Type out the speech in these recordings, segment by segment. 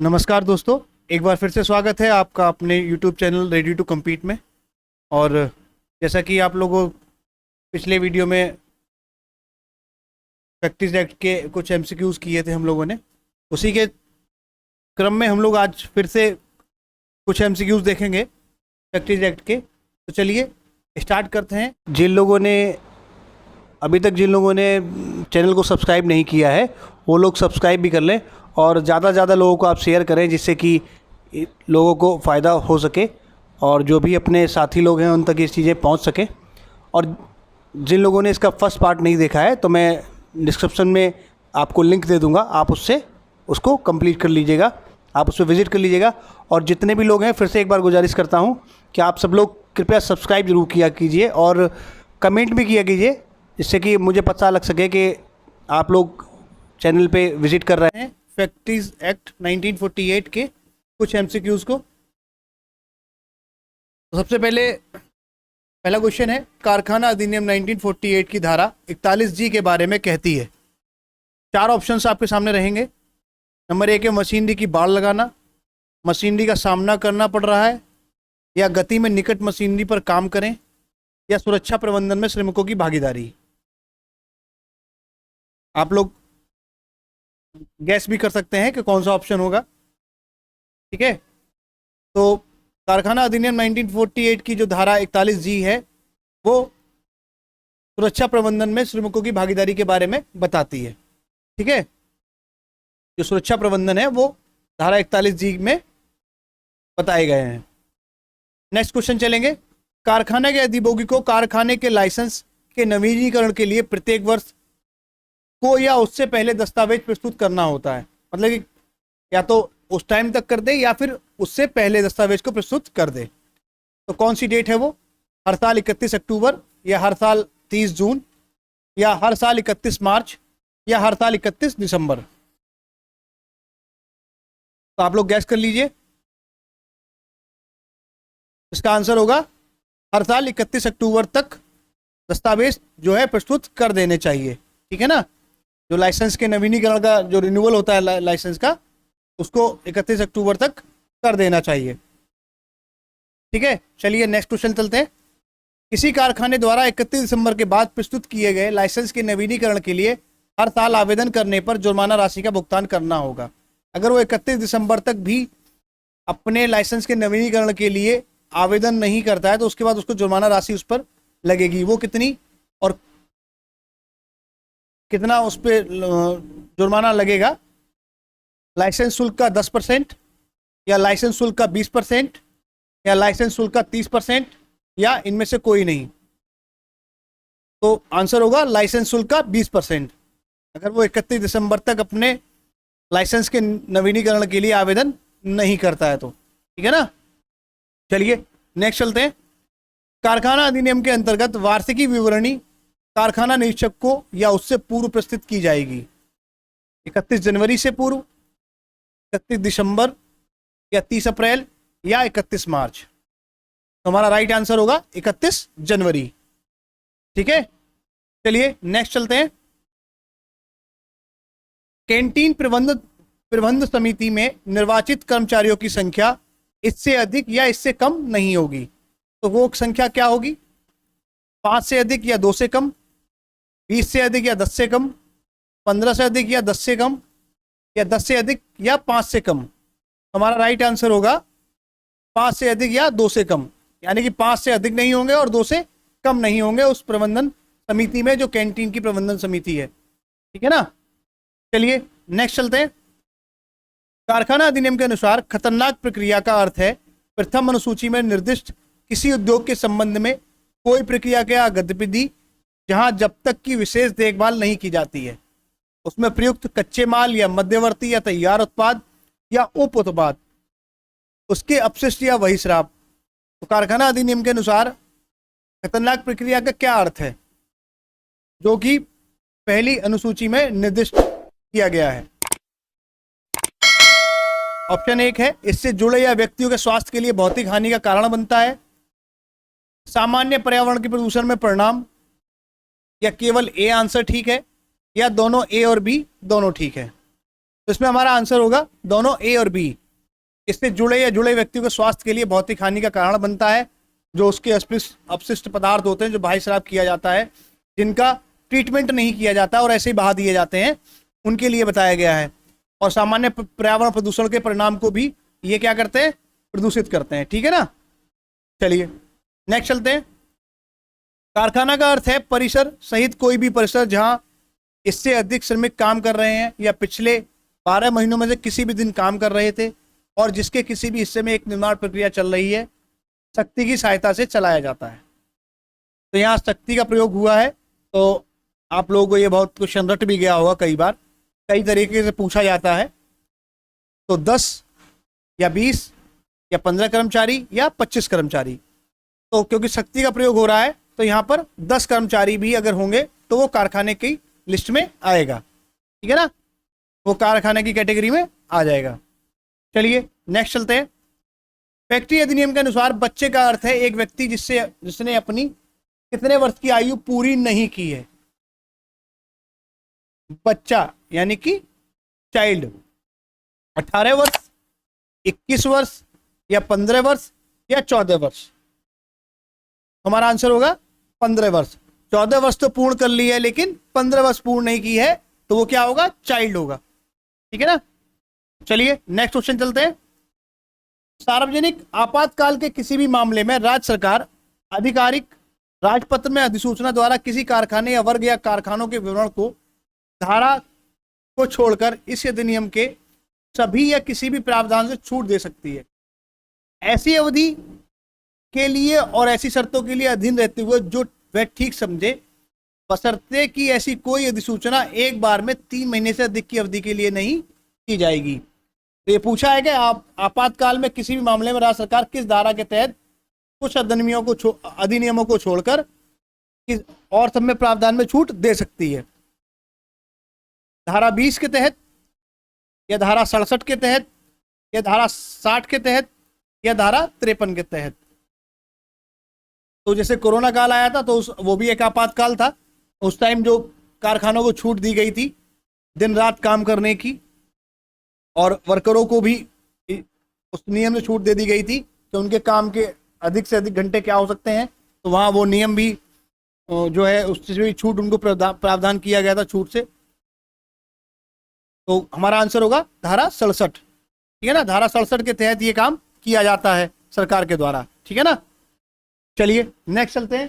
नमस्कार दोस्तों, एक बार फिर से स्वागत है आपका अपने YouTube channel Ready to Compete में। और जैसा कि आप लोगों पिछले वीडियो में प्रैक्टिस एक्ट के कुछ एमसीक्यूज़ किए थे हम लोगों ने, उसी के क्रम में हम लोग आज फिर से कुछ एमसीक्यूज़ देखेंगे प्रैक्टिस एक्ट के। तो चलिए स्टार्ट करते हैं। जिन लोगों ने चैनल को सब्सक्राइब नहीं किया है वो लोग सब्सक्राइब भी कर लें और ज़्यादा से ज़्यादा लोगों को आप शेयर करें, जिससे कि लोगों को फ़ायदा हो सके और जो भी अपने साथी लोग हैं उन तक ये चीज़ें पहुंच सके। और जिन लोगों ने इसका फर्स्ट पार्ट नहीं देखा है तो मैं डिस्क्रिप्शन में आपको लिंक दे दूंगा, आप उसको कंप्लीट कर लीजिएगा, आप उस पर विज़िट कर लीजिएगा। और जितने भी लोग हैं फिर से एक बार गुजारिश करता हूं कि आप सब लोग कृपया सब्सक्राइब ज़रूर किया कीजिए और कमेंट भी किया कीजिए, जिससे कि मुझे पता लग सके कि आप लोग चैनल पे विज़िट कर रहे हैं। प्रैक्टिस एक्ट 1948 के कुछ एमसीक्यूज़ को। तो सबसे पहला क्वेश्चन है, कारखाना अधिनियम 1948 की धारा 41G के बारे में कहती है। चार ऑप्शंस आपके सामने रहेंगे। नंबर 1 है मशीनरी की बाड़ लगाना, मशीनरी का सामना करना पड़ रहा है, या गति में निकट मशीनरी पर काम करें, या सुरक्षा प्रबंधन में श्रमिकों की भागीदारी। आप लोग गैस भी कर सकते हैं कि कौन सा ऑप्शन होगा। ठीक है, तो कारखाना अधिनियम 1948 की जो धारा 41G है वो सुरक्षा प्रबंधन में श्रमिकों की भागीदारी के बारे में बताती है। ठीक है, जो सुरक्षा प्रबंधन है वो धारा 41G में बताए गए हैं। नेक्स्ट क्वेश्चन चलेंगे। कारखाने के अधिभोगी को कारखाने के लाइसेंस के नवीनीकरण के लिए प्रत्येक वर्ष को या उससे पहले दस्तावेज प्रस्तुत करना होता है। मतलब कि या तो उस टाइम तक कर दे या फिर उससे पहले दस्तावेज को प्रस्तुत कर दे। तो कौन सी डेट है वो? हर साल 31 अक्टूबर, या हर साल 30 जून, या हर साल 31 मार्च, या हर साल 31 दिसंबर। तो आप लोग गैस कर लीजिए। इसका आंसर होगा हर साल 31 अक्टूबर तक दस्तावेज जो है प्रस्तुत कर देने चाहिए। ठीक है ना, जो लाइसेंस के नवीनीकरण का जो रिन्यूअल होता है लाइसेंस का, उसको 31 अक्टूबर तक कर देना चाहिए। ठीक है, चलिए नेक्स्ट क्वेश्चन चलते हैं। किसी कारखाने द्वारा 31 दिसंबर के बाद प्रस्तुत किए गए लाइसेंस के नवीनीकरण के लिए हर साल आवेदन करने पर जुर्माना राशि का भुगतान करना होगा। अगर वो 31 दिसंबर तक भी अपने लाइसेंस के नवीनीकरण के लिए आवेदन नहीं करता है तो उसके बाद उसको जुर्माना राशि उस पर लगेगी। वो कितनी और कितना उस पर जुर्माना लगेगा? लाइसेंस शुल्क का 10%, या लाइसेंस शुल्क का 20%, या लाइसेंस शुल्क का 30%, या इनमें से कोई नहीं। तो आंसर होगा लाइसेंस शुल्क का 20%, अगर वो 31 दिसंबर तक अपने लाइसेंस के नवीनीकरण के लिए आवेदन नहीं करता है तो। ठीक है ना, चलिए नेक्स्ट चलते हैं। कारखाना अधिनियम के अंतर्गत वार्षिकी विवरणी कारखाना निरीक्षक को या उससे पूर्व प्रस्तुत की जाएगी। 31 जनवरी से पूर्व, 31 दिसंबर, या 30 अप्रैल, या 31 मार्च। तो हमारा राइट आंसर होगा 31 जनवरी। ठीक है, चलिए नेक्स्ट चलते हैं। कैंटीन प्रबंध समिति में निर्वाचित कर्मचारियों की संख्या इससे अधिक या इससे कम नहीं होगी। तो वो संख्या क्या होगी? 5 से अधिक या 2 से कम, 20 से अधिक या 10 से कम, 15 से अधिक या 10 से कम, या 10 से अधिक या 5 से कम। हमारा राइट आंसर होगा 5 से अधिक या 2 से कम, यानी कि 5 से अधिक नहीं होंगे और 2 से कम नहीं होंगे उस प्रबंधन समिति में, जो कैंटीन की प्रबंधन समिति है। ठीक है ना, चलिए नेक्स्ट चलते हैं। कारखाना अधिनियम के अनुसार खतरनाक प्रक्रिया का अर्थ है प्रथम अनुसूची में निर्दिष्ट किसी उद्योग के संबंध में कोई प्रक्रिया या गतिविधि जहां जब तक की विशेष देखभाल नहीं की जाती है उसमें प्रयुक्त कच्चे माल या मध्यवर्ती या तैयार उत्पाद या उप उत्पाद, उसके अपशिष्ट या बहिर्स्राव। तो कारखाना अधिनियम के अनुसार खतरनाक प्रक्रिया का क्या अर्थ है, जो कि पहली अनुसूची में निर्दिष्ट किया गया है? ऑप्शन 1 है इससे जुड़े या व्यक्तियों के स्वास्थ्य के लिए भौतिक हानि का कारण बनता है, सामान्य पर्यावरण के प्रदूषण में परिणाम, या केवल ए आंसर ठीक है, या दोनों ए और बी दोनों ठीक है। तो इसमें हमारा आंसर होगा दोनों ए और बी। इससे जुड़े या जुड़े व्यक्ति को स्वास्थ्य के लिए भौतिक हानि का कारण बनता है। जो उसके अपशिष्ट पदार्थ होते हैं जो बाह्य स्राव किया जाता है, जिनका ट्रीटमेंट नहीं किया जाता और ऐसे ही बहा दिए जाते हैं, उनके लिए बताया गया है। और सामान्य पर्यावरण प्रदूषण के परिणाम को भी ये क्या करते हैं, प्रदूषित करते हैं। ठीक है ना। चलिए नेक्स्ट चलते हैं। कारखाना का अर्थ है परिसर सहित कोई भी परिसर जहां इससे अधिक श्रमिक काम कर रहे हैं या पिछले 12 महीनों में से किसी भी दिन काम कर रहे थे और जिसके किसी भी हिस्से में एक निर्माण प्रक्रिया चल रही है, शक्ति की सहायता से चलाया जाता है। तो यहाँ शक्ति का प्रयोग हुआ है। तो आप लोगों को ये बहुत क्वेश्चन रट भी गया होगा, कई बार कई तरीके से पूछा जाता है। तो 10 या 20 या 15 कर्मचारी या 25 कर्मचारी। तो क्योंकि शक्ति का प्रयोग हो रहा है तो यहाँ पर 10 कर्मचारी भी अगर होंगे तो वो कारखाने की लिस्ट में आएगा। ठीक है ना, वो कारखाने की कैटेगरी में आ जाएगा। चलिए नेक्स्ट चलते हैं। फैक्ट्री अधिनियम के अनुसार बच्चे का अर्थ है एक व्यक्ति जिसने अपनी कितने वर्ष की आयु पूरी नहीं की है। बच्चा यानी कि चाइल्ड 18 वर्ष, 21 वर्ष या 15 वर्ष या 14 वर्ष। हमारा आंसर होगा 15 वर्ष। 14 वर्ष तो पूर्ण कर ली है लेकिन 15 वर्ष पूर्ण नहीं की है, तो वो क्या होगा, चाइल्ड होगा। ठीक है ना। चलिए नेक्स्ट क्वेश्चन चलते हैं। सार्वजनिक आपातकाल के किसी भी मामले में राज्य सरकार आधिकारिक राजपत्र में अधिसूचना द्वारा किसी कारखाने या वर्ग या कारखानों के विवरण को धारा को छोड़कर इस अधिनियम के सभी या किसी भी प्रावधान से छूट दे सकती है। ऐसी अवधि के लिए और ऐसी शर्तों के लिए अधीन रहते हुए जो वह ठीक समझे, बशर्ते कि ऐसी कोई अधिसूचना एक बार में 3 महीने से अधिक की अवधि के लिए नहीं की जाएगी। तो ये पूछा है कि आप आपातकाल में किसी भी मामले में राज्य सरकार किस धारा के तहत कुछ अधिनियमों को छोड़कर किस और सब में प्रावधान में छूट दे सकती है। धारा 20 के तहत या धारा 67 के तहत या धारा 60 के तहत या धारा 53 के तहत। तो जैसे कोरोना काल आया था तो वो भी एक आपातकाल था। उस टाइम जो कारखानों को छूट दी गई थी दिन रात काम करने की, और वर्करों को भी उस नियम में छूट दे दी गई थी कि उनके काम के अधिक से अधिक घंटे क्या हो सकते हैं, तो वहाँ वो नियम भी जो है उससे भी छूट उनको प्रावधान किया गया था छूट से। तो हमारा आंसर होगा धारा 67। ठीक है ना, धारा 67 के तहत ये काम किया जाता है सरकार के द्वारा। ठीक है ना। चलिए नेक्स्ट चलते हैं।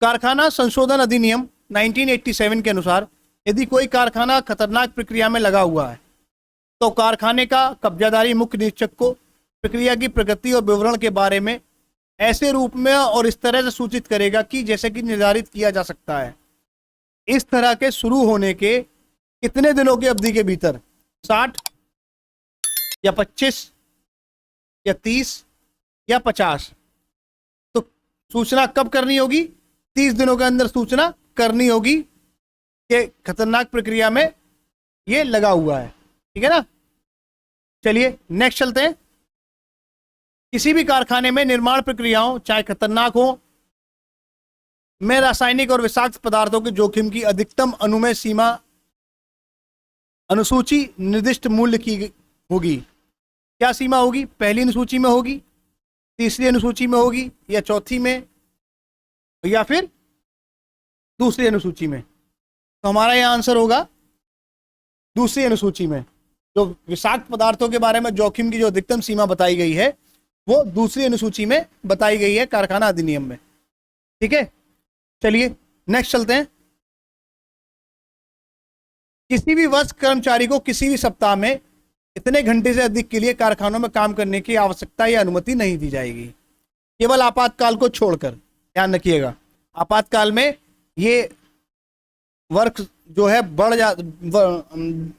कारखाना संशोधन अधिनियम 1987 के अनुसार यदि कोई कारखाना खतरनाक प्रक्रिया में लगा हुआ है तो कारखाने का कब्जादारी मुख्य निरीक्षक को प्रक्रिया की प्रगति और विवरण के बारे में ऐसे रूप में और इस तरह से सूचित करेगा कि जैसे कि निर्धारित किया जा सकता है। इस तरह के शुरू होने के कितने दिनों की अवधि के भीतर, 60 या 25 या 30 या 50। तो सूचना कब करनी होगी, 30 दिनों के अंदर सूचना करनी होगी कि खतरनाक प्रक्रिया में ये लगा हुआ है। ठीक है ना। चलिए नेक्स्ट चलते हैं। किसी भी कारखाने में निर्माण प्रक्रियाओं चाहे खतरनाक हो में रासायनिक और विषाक्त पदार्थों के जोखिम की अधिकतम अनुमेय सीमा अनुसूची निर्दिष्ट मूल्य की होगी। क्या सीमा होगी, पहली अनुसूची में होगी, तीसरी अनुसूची में होगी या चौथी में या फिर दूसरी अनुसूची में। तो हमारा यह आंसर होगा दूसरी अनुसूची में। जो विषाक्त पदार्थों के बारे में जोखिम की जो अधिकतम सीमा बताई गई है वो दूसरी अनुसूची में बताई गई है कारखाना अधिनियम में। ठीक है। चलिए नेक्स्ट चलते हैं। किसी भी वर्ष कर्मचारी को किसी भी सप्ताह में इतने घंटे से अधिक के लिए कारखानों में काम करने की आवश्यकता या अनुमति नहीं दी जाएगी, केवल आपातकाल को छोड़कर। ध्यान रखिएगा, आपातकाल में ये वर्क जो है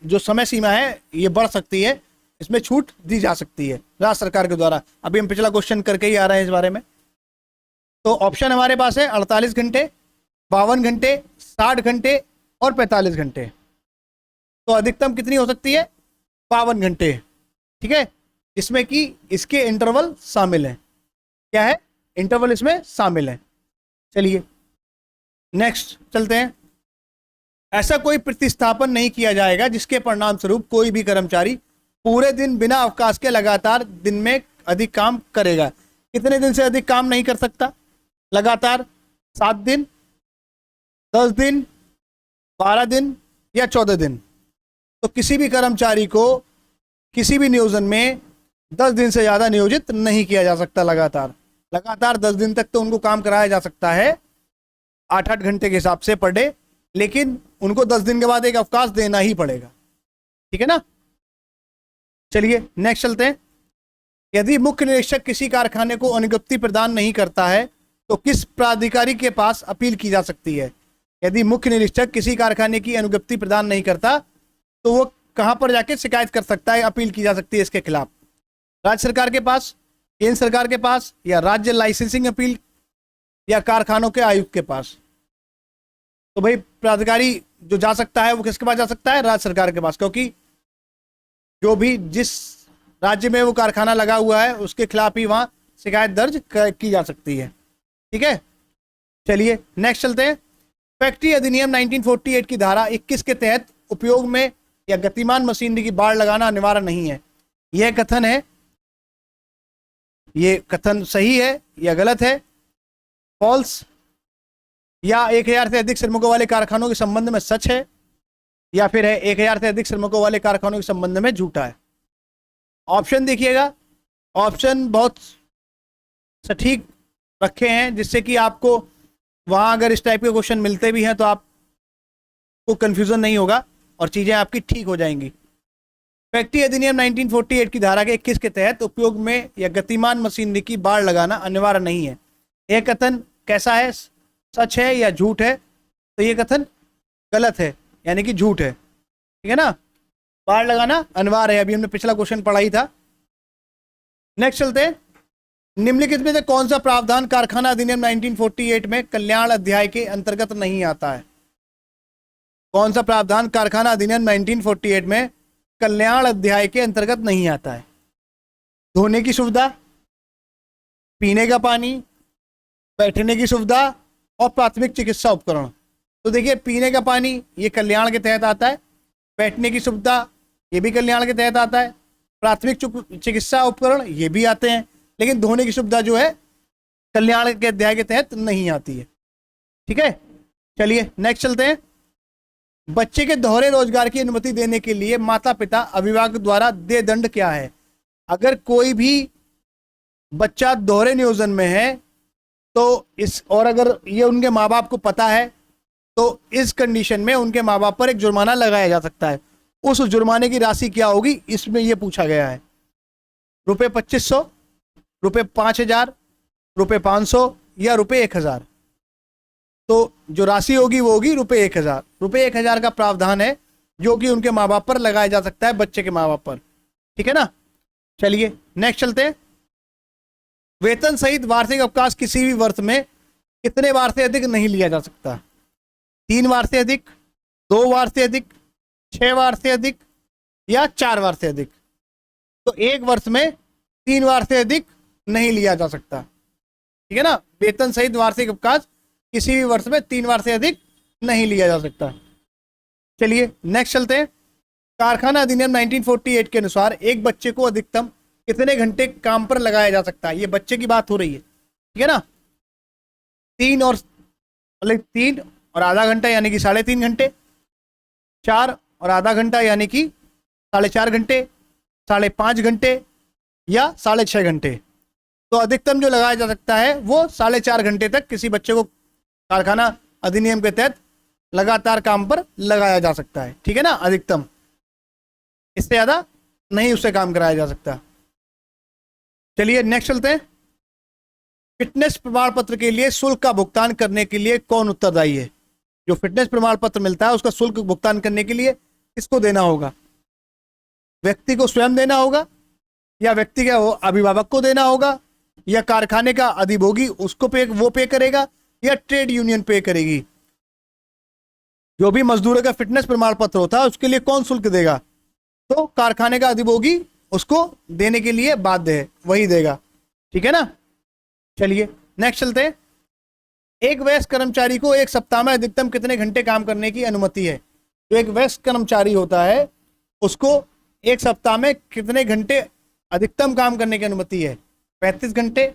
जो समय सीमा है ये बढ़ सकती है, इसमें छूट दी जा सकती है राज्य सरकार के द्वारा। अभी हम पिछला क्वेश्चन करके ही आ रहे हैं इस बारे में। तो ऑप्शन हमारे पास है 48 घंटे, 52 घंटे, 60 घंटे और 45 घंटे। तो अधिकतम कितनी हो सकती है, 52 घंटे। ठीक है, इसमें कि इसके इंटरवल शामिल हैं। क्या है, इंटरवल इसमें शामिल है। चलिए नेक्स्ट चलते हैं। ऐसा कोई प्रतिस्थापन नहीं किया जाएगा जिसके परिणाम स्वरूप कोई भी कर्मचारी पूरे दिन बिना अवकाश के लगातार दिन में अधिक काम करेगा। कितने दिन से अधिक काम नहीं कर सकता लगातार? 7 दिन, 10 दिन, 12 दिन या 14 दिन। तो किसी भी कर्मचारी को किसी भी नियोजन में 10 दिन से ज़्यादा नियोजित नहीं किया जा सकता लगातार। 10 दिन तक तो उनको काम कराया जा सकता है 8-8 घंटे के हिसाब से पर डे, लेकिन उनको 10 दिन के बाद एक अवकाश देना ही पड़ेगा। ठीक है ना? चलिए नेक्स्ट चलते हैं। यदि मुख्य निरीक्षक किसी कारखाने को अनुज्ञप्ति प्रदान नहीं करता है तो किस प्राधिकारी के पास अपील की जा सकती है? यदि मुख्य निरीक्षक किसी कारखाने की अनुज्ञप्ति प्रदान नहीं करता तो वो कहां पर जाके शिकायत कर सकता है, अपील की जा सकती है इसके खिलाफ? राज्य सरकार के पास, केंद्र सरकार के पास, या राज्य लाइसेंसिंग अपील, या कारखानों के आयुक्त के पास? तो भाई प्राधिकारी जो जा सकता है वो किसके पास जा सकता है? राज्य सरकार के पास, क्योंकि जो भी जिस राज्य में वो कारखाना लगा हुआ है उसके खिलाफ ही वहां शिकायत दर्ज की जा सकती है। ठीक है, चलिए नेक्स्ट चलते हैं। फैक्ट्री अधिनियम 1948 की धारा 21 के तहत उपयोग में या गतिमान मशीनरी की बाड़ लगाना अनिवार्य नहीं है। यह कथन है, ये कथन सही है या गलत है? फॉल्स? या 1000 से अधिक श्रमिकों वाले कारखानों के संबंध में सच है, या फिर है 1000 से अधिक श्रमिकों वाले कारखानों के संबंध में झूठा है? ऑप्शन देखिएगा, ऑप्शन बहुत सटीक रखे हैं जिससे कि आपको वहां अगर इस टाइप के क्वेश्चन मिलते भी हैं तो आपको कंफ्यूजन नहीं होगा और चीजें आपकी ठीक हो जाएंगी। फैक्ट्री अधिनियम 1948 की धारा के 21 के तहत उपयोग में या गतिमान मशीनरी की बाड़ लगाना अनिवार्य नहीं है। यह कथन कैसा है? सच है या झूठ है? तो ये कथन गलत है, यानी कि झूठ है। ठीक है ना? बाड़ लगाना अनिवार्य है, अभी हमने पिछला क्वेश्चन पढ़ा ही था। नेक्स्ट चलते हैं। निम्नलिखित में से कौन सा प्रावधान कारखाना अधिनियम 1948 में कल्याण अध्याय के अंतर्गत नहीं आता है? कौन सा प्रावधान कारखाना अधिनियम 1948 में कल्याण अध्याय के अंतर्गत नहीं आता है? धोने की सुविधा, पीने का पानी, बैठने की सुविधा और प्राथमिक चिकित्सा उपकरण। तो देखिए, पीने का पानी ये कल्याण के तहत आता है, बैठने की सुविधा ये भी कल्याण के तहत आता है, प्राथमिक चिकित्सा उपकरण ये भी आते हैं, लेकिन धोने की सुविधा जो है कल्याण के अध्याय के तहत नहीं आती है। ठीक है, चलिए नेक्स्ट चलते हैं। बच्चे के दोहरे रोजगार की अनुमति देने के लिए माता पिता अभिभावक द्वारा देय दंड क्या है? अगर कोई भी बच्चा दोहरे नियोजन में है तो इस, और अगर ये उनके माँ बाप को पता है तो इस कंडीशन में उनके माँ बाप पर एक जुर्माना लगाया जा सकता है। उस जुर्माने की राशि क्या होगी, इसमें यह पूछा गया है। रुपये 2500, रुपये 5000, रुपये 500 या रुपये 1000? तो जो राशि होगी वो होगी रुपये 1000। रुपये 1000 का प्रावधान है जो कि उनके माँ बाप पर लगाया जा सकता है, बच्चे के माँ बाप पर। ठीक है ना? चलिए नेक्स्ट चलते हैं। वेतन सहित वार्षिक अवकाश किसी भी वर्ष में कितने बार से अधिक नहीं लिया जा सकता? 3 बार से अधिक, 2 बार से अधिक, 6 बार से अधिक या 4 बार से अधिक? तो एक वर्ष में 3 बार से अधिक नहीं लिया जा सकता। ठीक है ना? वेतन सहित वार्षिक अवकाश किसी भी वर्ष में 3 बार से अधिक नहीं लिया जा सकता। चलिए नेक्स्ट चलते हैं। कारखाना अधिनियम 1948 के अनुसार एक बच्चे को अधिकतम कितने घंटे काम पर लगाया जा सकता है? ये बच्चे की बात हो रही है। ठीक है ना? 3 और आधा घंटा यानी कि 3.5 घंटे, 4 और आधा घंटा यानी कि 4.5 घंटे, 5.5 घंटे या 6.5 घंटे। तो अधिकतम जो लगाया जा सकता है वो 4.5 घंटे तक किसी बच्चे को कारखाना अधिनियम के तहत लगातार काम पर लगाया जा सकता है। ठीक है ना? अधिकतम, इससे ज्यादा नहीं उससे काम कराया जा सकता। चलिए नेक्स्ट चलते हैं। फिटनेस प्रमाण पत्र के लिए शुल्क का भुगतान करने के लिए कौन उत्तरदायी है? जो फिटनेस प्रमाण पत्र मिलता है उसका शुल्क भुगतान करने के लिए किसको देना होगा? व्यक्ति को स्वयं देना होगा, या व्यक्ति के अभिभावक को देना होगा, या कारखाने का अधिभोगी उसको वो पे करेगा, या ट्रेड यूनियन पे करेगी? जो भी मजदूरों का फिटनेस प्रमाण पत्र होता है उसके लिए कौन शुल्क देगा? तो कारखाने का अधिभोगी उसको देने के लिए बाध्य है, वही देगा। ठीक है ना? चलिए नेक्स्ट चलते हैं। एक वयस्क कर्मचारी को एक सप्ताह में अधिकतम कितने घंटे काम करने की अनुमति है? जो एक वयस्क कर्मचारी होता है उसको एक सप्ताह में कितने घंटे अधिकतम काम करने की अनुमति है? 35 घंटे,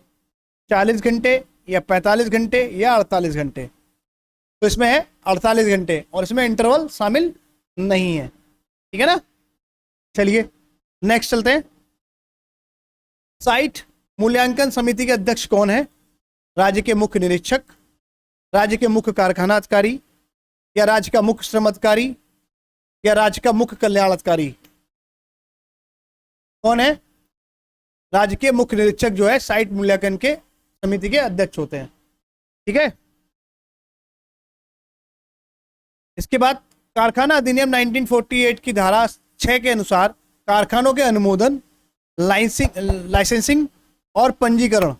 40 घंटे या 45 घंटे या 48 घंटे? तो इसमें है 48 घंटे और इसमें इंटरवल शामिल नहीं है। ठीक है ना? चलिए नेक्स्ट चलते हैं। साइट मूल्यांकन समिति के अध्यक्ष कौन है? राज्य के मुख्य निरीक्षक, राज्य के मुख्य कारखाना अधिकारी, या राज्य का मुख्य श्रम अधिकारी, या राज्य का मुख्य कल्याण अधिकारी? कौन है? राज्य के मुख्य निरीक्षक जो है साइट मूल्यांकन के समिति के अध्यक्ष होते हैं। ठीक है। इसके बाद कारखाना अधिनियम 1948 की धारा 6 के अनुसार कारखानों के अनुमोदन, लाइसेंसिंग और पंजीकरण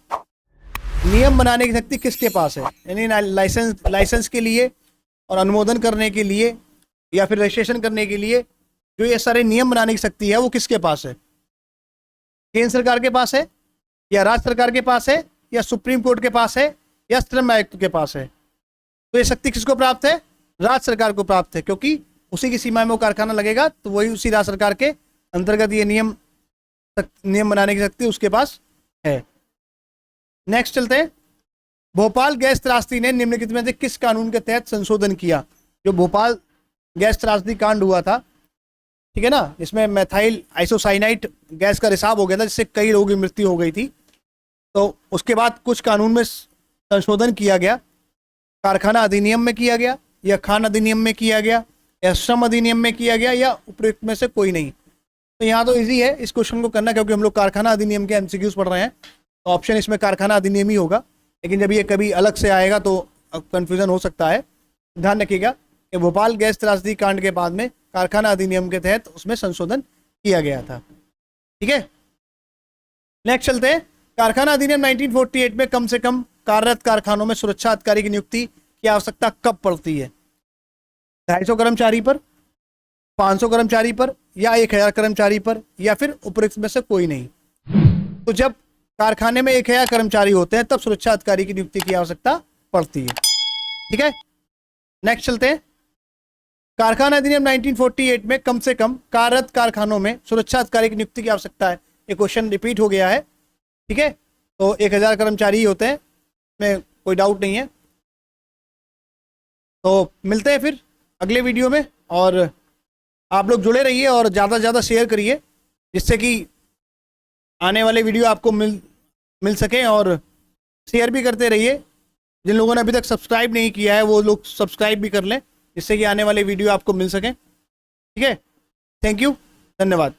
नियम बनाने की शक्ति किसके पास है? यानी लाइसेंस के लिए और अनुमोदन करने के लिए या फिर रजिस्ट्रेशन करने के लिए जो ये सारे नियम बनाने की शक्ति है वो किसके पास है? केंद्र सरकार के पास है, या राज्य सरकार के पास है, या सुप्रीम कोर्ट के पास है, या श्रम आयुक्त के पास है? तो ये शक्ति किसको प्राप्त है? राज्य सरकार को प्राप्त है, क्योंकि उसी की सीमा में वो कारखाना लगेगा तो वही उसी राज्य सरकार के अंतर्गत ये नियम बनाने की शक्ति उसके पास है। नेक्स्ट चलते हैं। भोपाल गैस त्रासदी ने निम्नलिखित में से किस कानून के तहत संशोधन किया? जो भोपाल गैस त्रासदी कांड हुआ था, ठीक है ना, इसमें मेथाइल आइसोसाइनाइट गैस का रिसाव हो गया था जिससे कई लोगों की मृत्यु हो गई थी। तो उसके बाद कुछ कानून में संशोधन किया गया। कारखाना अधिनियम में किया गया, या खान अधिनियम में किया गया, या श्रम अधिनियम में किया गया, या उपयुक्त में से कोई नहीं। तो यहाँ तो इजी है इस क्वेश्चन को करना, क्योंकि हम लोग कारखाना अधिनियम के एमसीक्यूज पढ़ रहे हैं। तो ऑप्शन इसमें कारखाना अधिनियम ही होगा, लेकिन जब ये कभी अलग से आएगा तो कंफ्यूजन हो सकता है। ध्यान रखिएगा कि भोपाल गैस त्रासदी कांड के बाद में कारखाना अधिनियम के तहत उसमें संशोधन किया गया था। ठीक है। नेक्स्ट चलते हैं। कारखाना अधिनियम 1948 में कम से कम कार्यरत कारखानों में सुरक्षा अधिकारी की नियुक्ति की आवश्यकता कब पड़ती है? 250 कर्मचारी पर, 500 कर्मचारी पर, या 1000 कर्मचारी पर, या फिर उपयुक्त में से कोई नहीं? तो जब कारखाने में 1000 कर्मचारी होते हैं तब सुरक्षा अधिकारी की नियुक्ति की आवश्यकता पड़ती है। ठीक है। नेक्स्ट चलते हैं। कारखाना अधिनियम 1948 में कम से कम कार्यरत कारखानों में सुरक्षा अधिकारी की नियुक्ति की आवश्यकता है। ये क्वेश्चन रिपीट हो गया है। ठीक है। तो 1000 कर्मचारी ही होते हैं, इसमें कोई डाउट नहीं है। तो मिलते हैं फिर अगले वीडियो में, और आप लोग जुड़े रहिए और ज़्यादा से ज़्यादा शेयर करिए, जिससे कि आने वाले वीडियो आपको मिल सकें। और शेयर भी करते रहिए। जिन लोगों ने अभी तक सब्सक्राइब नहीं किया है वो लोग सब्सक्राइब भी कर लें, जिससे कि आने वाले वीडियो आपको मिल सकें। ठीक है। थैंक यू, धन्यवाद।